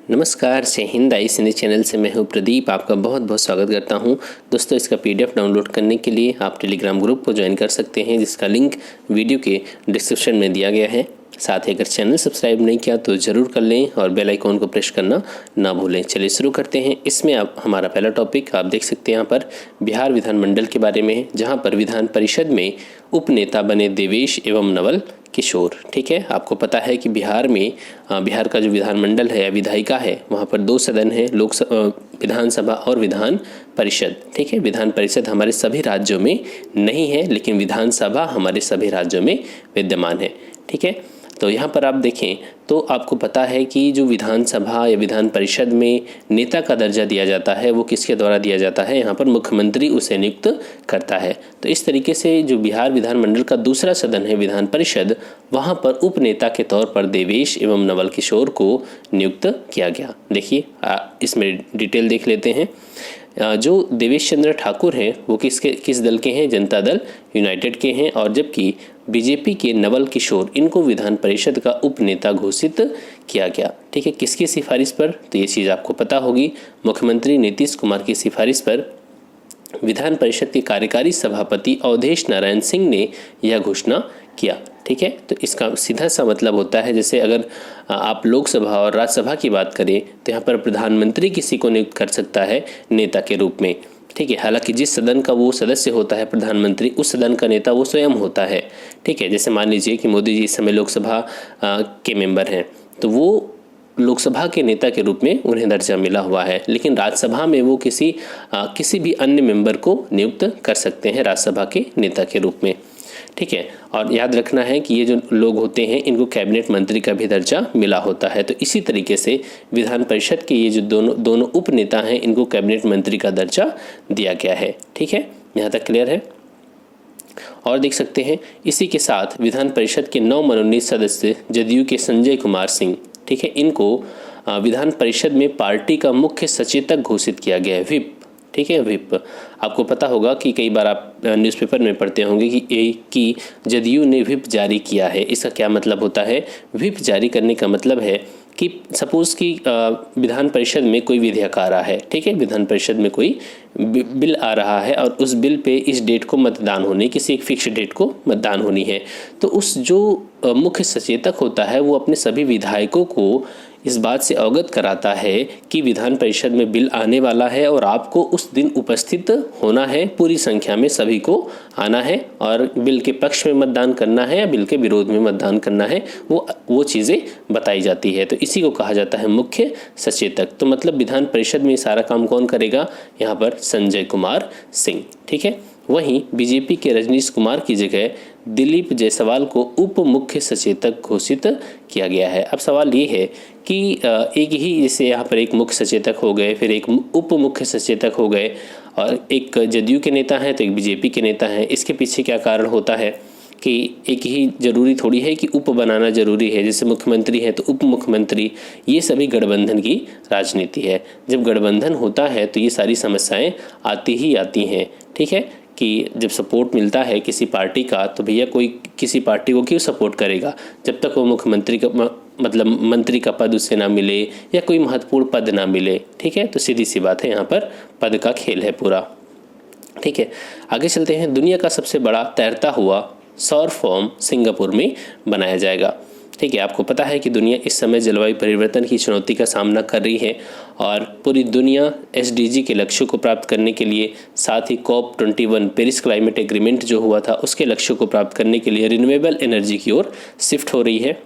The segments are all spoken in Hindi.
नमस्कार, जय हिंद। आई हिंदी चैनल से मैं हूं प्रदीप, आपका बहुत बहुत स्वागत करता हूं। दोस्तों, इसका पीडीएफ डाउनलोड करने के लिए आप टेलीग्राम ग्रुप को ज्वाइन कर सकते हैं, जिसका लिंक वीडियो के डिस्क्रिप्शन में दिया गया है। साथ ही अगर चैनल सब्सक्राइब नहीं किया तो ज़रूर कर लें और बेल आइकॉन को प्रेस करना ना भूलें। चलिए शुरू करते हैं। इसमें आप हमारा पहला टॉपिक आप देख सकते हैं यहाँ पर बिहार विधानमंडल के बारे में है, जहाँ पर विधान परिषद में उपनेता बने देवेश एवं नवल किशोर। ठीक है, आपको पता है कि बिहार में बिहार का जो विधानमंडल है या विधायिका है, वहाँ पर दो सदन है, विधानसभा और विधान परिषद। ठीक है, विधान परिषद हमारे सभी राज्यों में नहीं है, लेकिन विधानसभा हमारे सभी राज्यों में विद्यमान है। ठीक है, तो यहाँ पर आप देखें तो आपको पता है कि जो विधानसभा या विधान परिषद में नेता का दर्जा दिया जाता है वो किसके द्वारा दिया जाता है, यहाँ पर मुख्यमंत्री उसे नियुक्त करता है। तो इस तरीके से जो बिहार विधानमंडल का दूसरा सदन है विधान परिषद, वहाँ पर उपनेता के तौर पर देवेश एवं नवल किशोर को नियुक्त किया गया। देखिए इसमें डिटेल देख लेते हैं। जो देवेश चंद्र ठाकुर हैं वो किस दल के हैं, जनता दल यूनाइटेड के हैं, और जबकि बीजेपी के नवल किशोर, इनको विधान परिषद का उपनेता घोषित किया गया। ठीक है, किसकी सिफारिश पर, तो ये चीज़ आपको पता होगी, मुख्यमंत्री नीतीश कुमार की सिफारिश पर विधान परिषद के कार्यकारी सभापति अवधेश नारायण सिंह ने यह घोषणा किया। ठीक है, तो इसका सीधा सा मतलब होता है, जैसे अगर आप लोकसभा और राज्यसभा की बात करें तो यहाँ पर प्रधानमंत्री किसी को नियुक्त कर सकता है नेता के रूप में। ठीक है, हालांकि जिस सदन का वो सदस्य होता है प्रधानमंत्री, उस सदन का नेता वो स्वयं होता है। ठीक है, जैसे मान लीजिए कि मोदी जी इस समय लोकसभा के मेंबर हैं, तो वो लोकसभा के नेता के रूप में उन्हें दर्जा मिला हुआ है, लेकिन राज्यसभा में वो किसी भी अन्य मेंबर को नियुक्त कर सकते हैं राज्यसभा के नेता के रूप में। ठीक है, और याद रखना है कि ये जो लोग होते हैं इनको कैबिनेट मंत्री का भी दर्जा मिला होता है। तो इसी तरीके से विधान परिषद के ये जो दोनों उपनेता हैं, इनको कैबिनेट मंत्री का दर्जा दिया गया है। ठीक है, यहाँ तक क्लियर है। और देख सकते हैं इसी के साथ विधान परिषद के 9 मनोनीत सदस्य जदयू के संजय कुमार सिंह, ठीक है, इनको विधान परिषद में पार्टी का मुख्य सचेतक घोषित किया गया है, व्हिप। ठीक है, व्हिप आपको पता होगा कि कई बार आप न्यूज़पेपर में पढ़ते होंगे कि जदयू ने व्हिप जारी किया है। इसका क्या मतलब होता है? व्हिप जारी करने का मतलब है कि सपोज़ कि विधान परिषद में कोई विधेयक आ रहा है। ठीक है, विधान परिषद में कोई बिल आ रहा है और उस बिल पे इस डेट को मतदान होनी, किसी एक फिक्स डेट को मतदान होनी है, तो उस जो मुख्य सचेतक होता है वो अपने सभी विधायकों को इस बात से अवगत कराता है कि विधान परिषद में बिल आने वाला है और आपको उस दिन उपस्थित होना है, पूरी संख्या में सभी को आना है और बिल के पक्ष में मतदान करना है या बिल के विरोध में मतदान करना है, वो चीज़ें बताई जाती है। तो इसी को कहा जाता है मुख्य सचेतक। तो मतलब विधान परिषद में सारा काम कौन करेगा? यहाँ पर संजय कुमार सिंह। ठीक है, वहीं बीजेपी के रजनीश कुमार की जगह दिलीप जायसवाल को उप मुख्य सचेतक घोषित किया गया है। अब सवाल ये है कि एक ही, जैसे यहाँ पर एक मुख्य सचेतक हो गए, फिर एक उप मुख्य सचेतक हो गए, और एक जदयू के नेता हैं तो एक बीजेपी के नेता हैं, इसके पीछे क्या कारण होता है कि एक ही जरूरी थोड़ी है कि उप बनाना जरूरी है, जैसे मुख्यमंत्री है तो उप मुख्यमंत्री, ये सभी गठबंधन की राजनीति है। जब गठबंधन होता है तो ये सारी समस्याएं आती ही आती हैं। ठीक है, कि जब सपोर्ट मिलता है किसी पार्टी का तो भैया कोई किसी पार्टी को क्यों सपोर्ट करेगा जब तक वो मुख्यमंत्री का मतलब मंत्री का पद उससे ना मिले या कोई महत्वपूर्ण पद ना मिले। ठीक है, तो सीधी सी बात है, यहाँ पर पद का खेल है पूरा। ठीक है, आगे चलते हैं। दुनिया का सबसे बड़ा तैरता हुआ सौर फॉर्म सिंगापुर में बनाया जाएगा। ठीक है, आपको पता है कि दुनिया इस समय जलवायु परिवर्तन की चुनौती का सामना कर रही है और पूरी दुनिया SDG के लक्ष्यों को प्राप्त करने के लिए, साथ ही COP21 पेरिस क्लाइमेट एग्रीमेंट जो हुआ था उसके लक्ष्यों को प्राप्त करने के लिए रिन्यूएबल एनर्जी की ओर शिफ्ट हो रही है।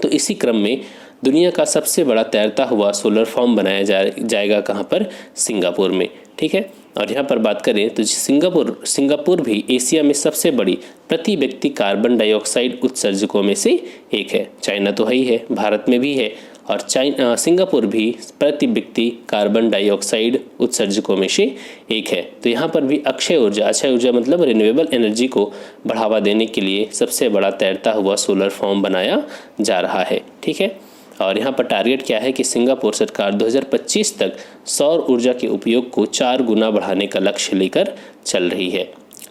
तो इसी क्रम में दुनिया का सबसे बड़ा तैरता हुआ सोलर फॉर्म बनाया जाएगा कहाँ पर? सिंगापुर में। ठीक है, और यहाँ पर बात करें तो सिंगापुर भी एशिया में सबसे बड़ी प्रति व्यक्ति कार्बन डाइऑक्साइड उत्सर्जकों में से एक है। चाइना तो है ही है, भारत में भी है, और सिंगापुर भी प्रति व्यक्ति कार्बन डाइऑक्साइड उत्सर्जकों में से एक है। तो यहाँ पर भी अक्षय ऊर्जा मतलब रिन्यूएबल एनर्जी को बढ़ावा देने के लिए सबसे बड़ा तैरता हुआ सोलर फॉर्म बनाया जा रहा है। ठीक है, और यहाँ पर टारगेट क्या है कि सिंगापुर सरकार 2025 तक सौर ऊर्जा के उपयोग को 4 गुना बढ़ाने का लक्ष्य लेकर चल रही है।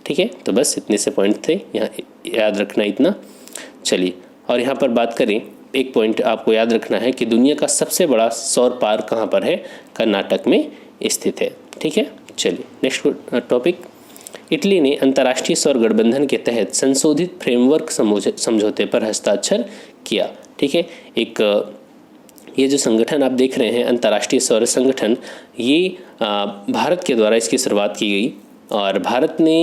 ठीक है, तो बस इतने से पॉइंट थे, यहाँ याद रखना इतना। चलिए, और यहाँ पर बात करें एक पॉइंट आपको याद रखना है कि दुनिया का सबसे बड़ा सौर पार्क कहाँ पर है? कर्नाटक में स्थित है। ठीक है, चलिए नेक्स्ट टॉपिक। इटली ने अंतर्राष्ट्रीय सौर गठबंधन के तहत संशोधित फ्रेमवर्क समझौते पर हस्ताक्षर किया। ठीक है, ये जो संगठन आप देख रहे हैं अंतर्राष्ट्रीय सौर संगठन, ये भारत के द्वारा इसकी शुरुआत की गई और भारत ने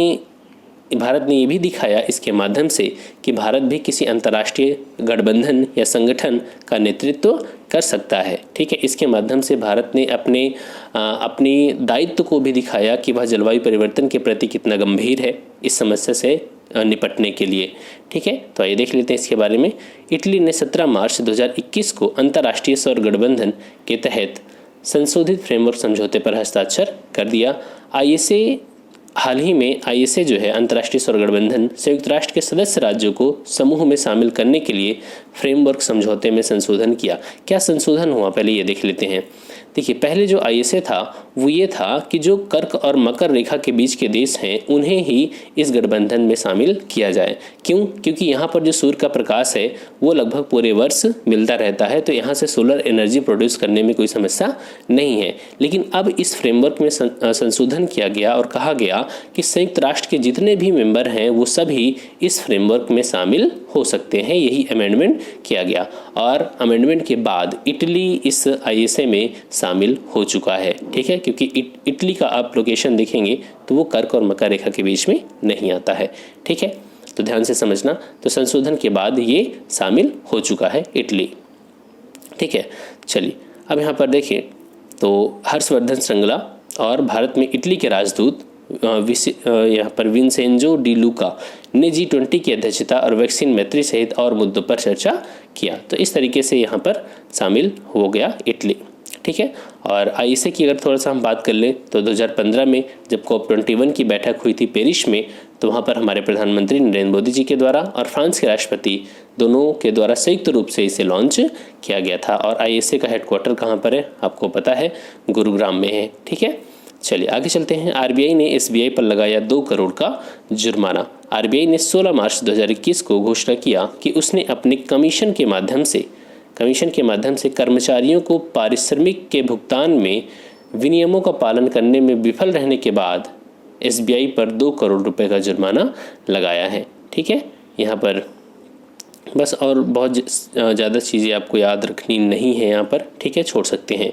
ये भी दिखाया इसके माध्यम से कि भारत भी किसी अंतर्राष्ट्रीय गठबंधन या संगठन का नेतृत्व कर सकता है। ठीक है, इसके माध्यम से भारत ने अपनी दायित्व को भी दिखाया कि वह जलवायु परिवर्तन के प्रति कितना गंभीर है इस समस्या से निपटने के लिए। ठीक है, तो आइए देख लेते हैं इसके बारे में। इटली ने 17 मार्च 2021 को अंतर्राष्ट्रीय सौर गठबंधन के तहत संशोधित फ्रेमवर्क समझौते पर हस्ताक्षर कर दिया। हाल ही में आईएसए जो है अंतर्राष्ट्रीय सौर गठबंधन संयुक्त राष्ट्र के सदस्य राज्यों को समूह में शामिल करने के लिए फ्रेमवर्क समझौते में संशोधन किया। क्या संशोधन हुआ, पहले ये देख लेते हैं। देखिए, पहले जो आईएसए था वो ये था कि जो कर्क और मकर रेखा के बीच के देश हैं उन्हें ही इस गठबंधन में शामिल किया जाए। क्यों? क्योंकि यहाँ पर जो सूर्य का प्रकाश है वो लगभग पूरे वर्ष मिलता रहता है, तो यहाँ से सोलर एनर्जी प्रोड्यूस करने में कोई समस्या नहीं है। लेकिन अब इस फ्रेमवर्क में संशोधन किया गया और कहा गया कि संयुक्त राष्ट्र के जितने भी मेंबर हैं वो सभी इस फ्रेमवर्क में शामिल हो सकते हैं। यही अमेंडमेंट किया गया और अमेंडमेंट के बाद इटली इस आईएसए में शामिल हो चुका है। ठीक है, क्योंकि इटली का आप लोकेशन देखेंगे तो वो कर्क और मकर रेखा के बीच में नहीं आता है। ठीक है, तो ध्यान से समझना। तो संशोधन के बाद ये शामिल हो चुका है इटली। ठीक है, चलिए अब यहाँ पर देखें तो हर्षवर्धन श्रृंगला और भारत में इटली के राजदूत यहाँ पर विंसेंजो डी लूका ने G20 की अध्यक्षता और वैक्सीन मैत्री सहित और मुद्दों पर चर्चा किया। तो इस तरीके से यहाँ पर शामिल हो गया इटली। ठीक है, और आईएसए की अगर थोड़ा सा हम बात कर लें तो 2015 में जब COP21 की बैठक हुई थी पेरिस में, तो वहाँ पर हमारे प्रधानमंत्री नरेंद्र मोदी जी के द्वारा और फ्रांस के राष्ट्रपति दोनों के द्वारा संयुक्त रूप से इसे लॉन्च किया गया था। और आईएसए का हेडक्वार्टर कहाँ पर है आपको पता है, गुरुग्राम में है। ठीक है, चलिए आगे चलते हैं। आरबीआई ने एसबीआई पर लगाया 2 करोड़ का जुर्माना। आरबीआई ने 16 मार्च 2021 को घोषणा किया कि उसने अपने कमीशन के माध्यम से कर्मचारियों को पारिश्रमिक के भुगतान में विनियमों का पालन करने में विफल रहने के बाद एसबीआई पर 2 करोड़ रुपए का जुर्माना लगाया है। ठीक है, यहाँ पर बस और बहुत ज़्यादा चीज़ें आपको याद रखनी नहीं है यहाँ पर। ठीक है, छोड़ सकते हैं।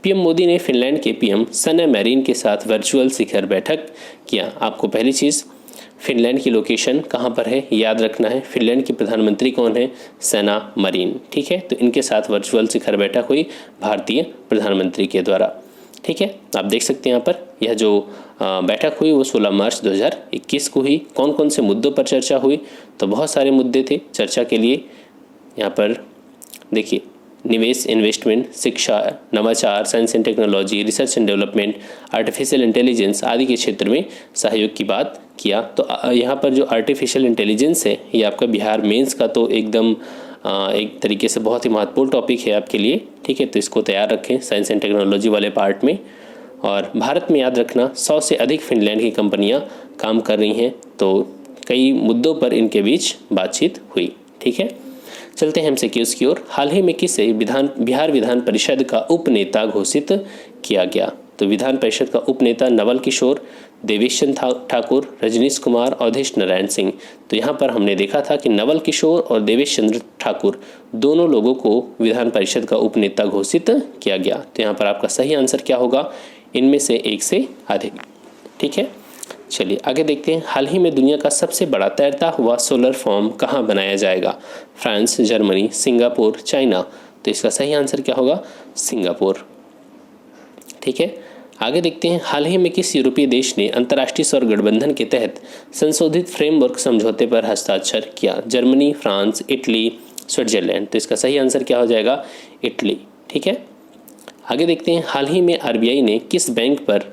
पीएम मोदी ने फिनलैंड के पीएम सना मैरिन के साथ वर्चुअल शिखर बैठक किया। आपको पहली चीज़ फिनलैंड की लोकेशन कहाँ पर है याद रखना है। फिनलैंड की प्रधानमंत्री कौन है? सना मरीन। ठीक है, तो इनके साथ वर्चुअल शिखर बैठक हुई भारतीय प्रधानमंत्री के द्वारा। ठीक है, आप देख सकते हैं यहाँ पर यह जो बैठक हुई वो 16 मार्च 2021 को हुई। कौन कौन से मुद्दों पर चर्चा हुई? तो बहुत सारे मुद्दे थे चर्चा के लिए। यहाँ पर देखिए, निवेश, इन्वेस्टमेंट, शिक्षा, नवाचार, science and technology, research and development, artificial intelligence आदि के क्षेत्र में सहयोग की बात किया। तो यहाँ पर जो आर्टिफिशियल इंटेलिजेंस है ये आपका बिहार मेंस का तो एकदम एक तरीके से बहुत ही महत्वपूर्ण टॉपिक है आपके लिए। ठीक है, तो इसको तैयार रखें साइंस एंड टेक्नोलॉजी वाले पार्ट में। और भारत में याद रखना 100 से अधिक फिनलैंड की कंपनियां काम कर रही हैं, तो कई मुद्दों पर इनके बीच बातचीत हुई। ठीक है, चलते हैं एमसीक्यूज की ओर। हाल ही में किसे बिहार विधान परिषद का उपनेता घोषित किया गया? तो विधान परिषद का उपनेता नवल किशोर, देवेश चंद्र ठाकुर, रजनीश कुमार, अवधेश नारायण सिंह। तो यहाँ पर हमने देखा था कि नवल किशोर और देवेश चंद्र ठाकुर दोनों लोगों को विधान परिषद का उपनेता घोषित किया गया। तो यहाँ पर आपका सही आंसर क्या होगा? इनमें से एक से अधिक। ठीक है, चलिए आगे देखते हैं। हाल ही में दुनिया का सबसे बड़ा तैरता हुआ सोलर फॉर्म कहाँ बनाया जाएगा? France, Germany, Singapore, China. तो इसका सही आंसर क्या होगा? सिंगापुर। ठीक है, आगे देखते हैं। हाल ही में किस यूरोपीय देश ने अंतर्राष्ट्रीय सौर गठबंधन के तहत संशोधित फ्रेमवर्क समझौते पर हस्ताक्षर किया? Germany, France, Italy, Switzerland. तो इसका सही आंसर क्या हो जाएगा? इटली। ठीक है, आगे देखते हैं। हाल ही में आरबीआई ने किस बैंक पर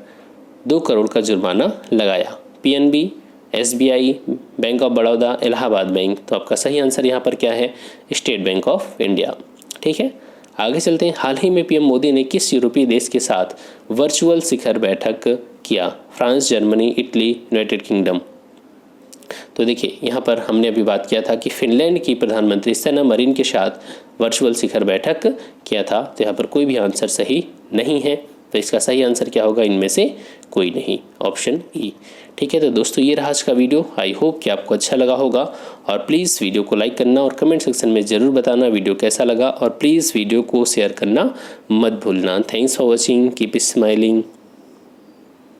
2 करोड़ का जुर्माना लगाया? PNB, SBI, bank of Baroda, Allahabad bank. तो आपका सही आंसर यहाँ पर क्या है? State bank of India. ठीक है, आगे चलते हैं। हाल ही में पीएम मोदी ने किस यूरोपीय देश के साथ वर्चुअल शिखर बैठक किया? France, Germany, Italy, United kingdom. तो देखिए यहाँ पर हमने अभी बात किया था कि फिनलैंड की प्रधानमंत्री सैना मरीन के साथ वर्चुअल शिखर बैठक किया था। तो यहाँ पर कोई भी आंसर सही नहीं है, तो इसका सही आंसर क्या होगा, इनमें से कोई नहीं, ऑप्शन ई। ठीक है, तो दोस्तों ये रहा आज का वीडियो। आई होप कि आपको अच्छा लगा होगा, और प्लीज़ वीडियो को लाइक करना और कमेंट सेक्शन में ज़रूर बताना वीडियो कैसा लगा, और प्लीज़ वीडियो को शेयर करना मत भूलना। Thanks for watching, keep smiling.